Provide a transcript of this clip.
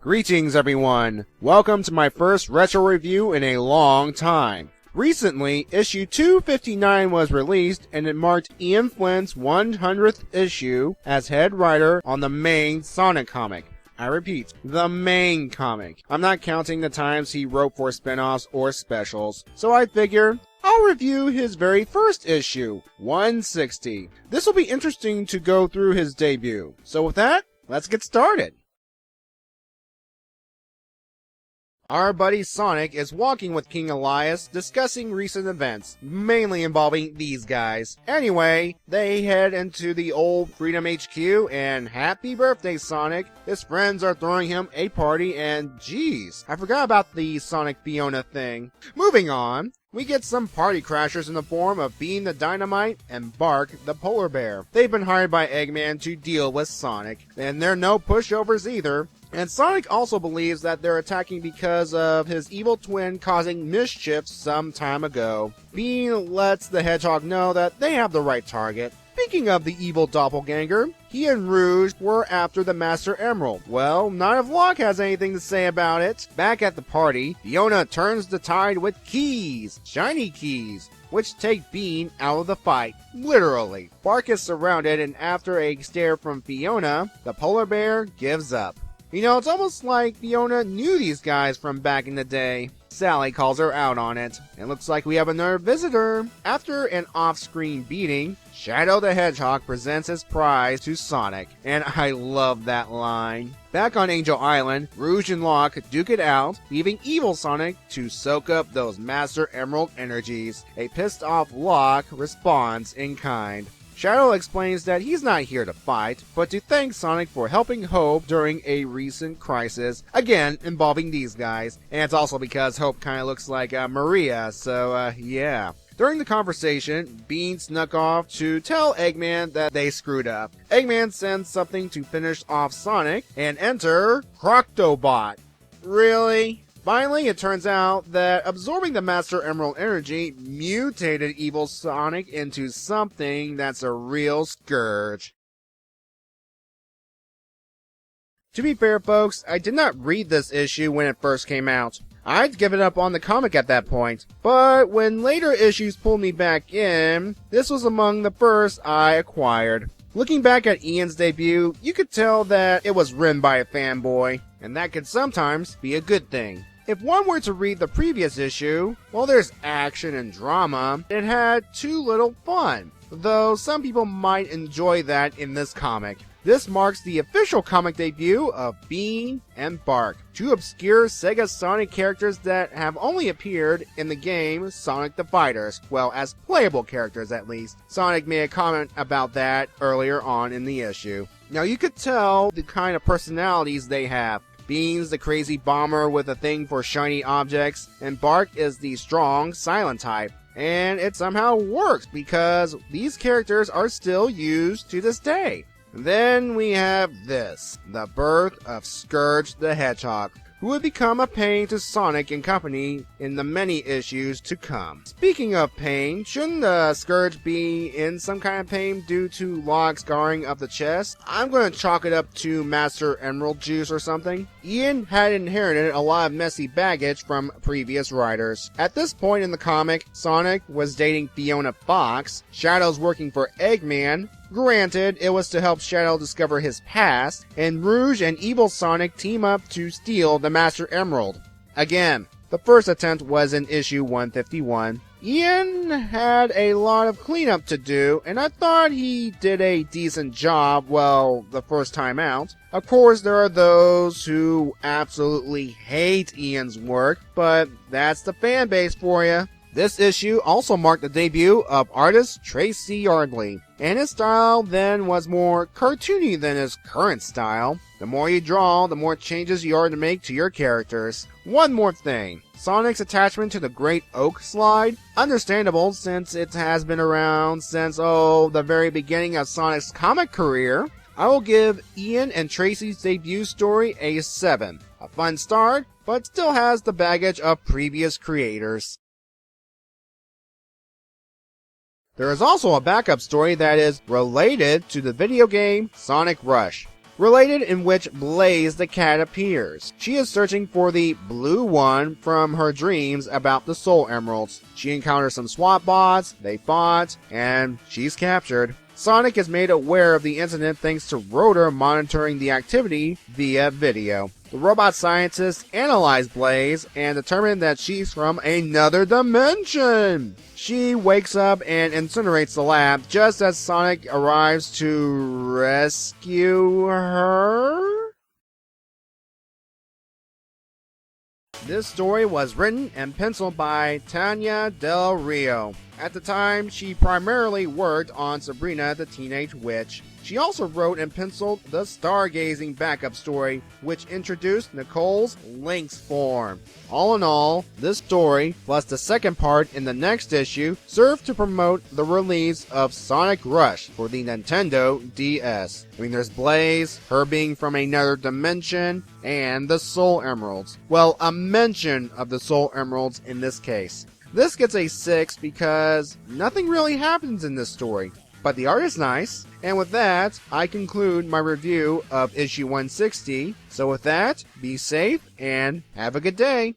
Greetings everyone! Welcome to my first retro review in a long time. Recently, issue 259 was released and it marked Ian Flynn's 100th issue as head writer on the main Sonic comic. I repeat, the main comic. I'm not counting the times he wrote for spin-offs or specials, so I figure I'll review his very first issue, 160. This will be interesting to go through his debut. So with that, let's get started. Our buddy Sonic is walking with King Elias, discussing recent events, mainly involving these guys. Anyway, they head into the old Freedom HQ, and happy birthday, Sonic! His friends are throwing him a party, and geez, I forgot about the Sonic Fiona thing. Moving on, we get some party crashers in the form of Bean the Dynamite and Bark the Polar Bear. They've been hired by Eggman to deal with Sonic, and they're no pushovers either. And Sonic also believes that they're attacking because of his evil twin causing mischief some time ago. Bean lets the Hedgehog know that they have the right target. Speaking of the evil doppelganger, he and Rouge were after the Master Emerald. Well, none of Locke has anything to say about it. Back at the party, Fiona turns the tide with keys, shiny keys, which take Bean out of the fight, literally. Bark is surrounded, and after a stare from Fiona, the polar bear gives up. You know, it's almost like Fiona knew these guys from back in the day. Sally calls her out on it. It looks like we have another visitor. After an off-screen beating, Shadow the Hedgehog presents his prize to Sonic, and I love that line. Back on Angel Island, Rouge and Locke duke it out, leaving evil Sonic to soak up those Master Emerald energies. A pissed-off Locke responds in kind. Shadow explains that he's not here to fight, but to thank Sonic for helping Hope during a recent crisis, again involving these guys, and it's also because Hope kinda looks like Maria, so yeah. During the conversation, Bean snuck off to tell Eggman that they screwed up. Eggman sends something to finish off Sonic, and enter Croctobot. Really? Finally, it turns out that absorbing the Master Emerald energy mutated evil Sonic into something that's a real scourge. To be fair, folks, I did not read this issue when it first came out. I'd given up on the comic at that point, but when later issues pulled me back in, this was among the first I acquired. Looking back at Ian's debut, you could tell that it was written by a fanboy, and that could sometimes be a good thing. If one were to read the previous issue, while there's action and drama, it had too little fun, though some people might enjoy that in this comic. This marks the official comic debut of Bean and Bark, two obscure Sega Sonic characters that have only appeared in the game Sonic the Fighters, well, as playable characters at least. Sonic made a comment about that earlier on in the issue. Now you could tell the kind of personalities they have. Bean's the crazy bomber with a thing for shiny objects, and Bark is the strong, silent type. And it somehow works because these characters are still used to this day. Then we have this, the birth of Scourge the Hedgehog, who would become a pain to Sonic and company in the many issues to come. Speaking of pain, shouldn't the Scourge be in some kind of pain due to Locke's scarring of the chest? I'm going to chalk it up to Master Emerald Juice or something. Ian had inherited a lot of messy baggage from previous writers. At this point in the comic, Sonic was dating Fiona Fox, Shadow's working for Eggman. Granted, it was to help Shadow discover his past, and Rouge and Evil Sonic team up to steal the Master Emerald. Again, the first attempt was in issue 151. Ian had a lot of cleanup to do, and I thought he did a decent job, well, the first time out. Of course, there are those who absolutely hate Ian's work, but that's the fan base for you. This issue also marked the debut of artist Tracy Yardley, and his style then was more cartoony than his current style. The more you draw, the more changes you are to make to your characters. One more thing, Sonic's attachment to the Great Oak Slide, understandable since it has been around since, the very beginning of Sonic's comic career. I will give Ian and Tracy's debut story a 7. A fun start, but still has the baggage of previous creators. There is also a backup story that is related to the video game Sonic Rush. related in which Blaze the cat appears. She is searching for the blue one from her dreams about the Soul Emeralds. She encounters some SWAT bots, they fought, and she's captured. Sonic is made aware of the incident thanks to Rotor monitoring the activity via video. The robot scientists analyze Blaze and determine that she's from another dimension. She wakes up and incinerates the lab just as Sonic arrives to rescue her. This story was written and penciled by Tanya Del Rio. At the time, she primarily worked on Sabrina the Teenage Witch. She also wrote and penciled the Stargazing backup story, which introduced Nicole's Lynx form. All in all, this story, plus the second part in the next issue, served to promote the release of Sonic Rush for the Nintendo DS. I mean, there's Blaze, her being from another dimension, and the Soul Emeralds. Well, a mention of the Soul Emeralds in this case. This gets a 6 because nothing really happens in this story, but the art is nice. And with that, I conclude my review of issue 160. So with that, be safe and have a good day.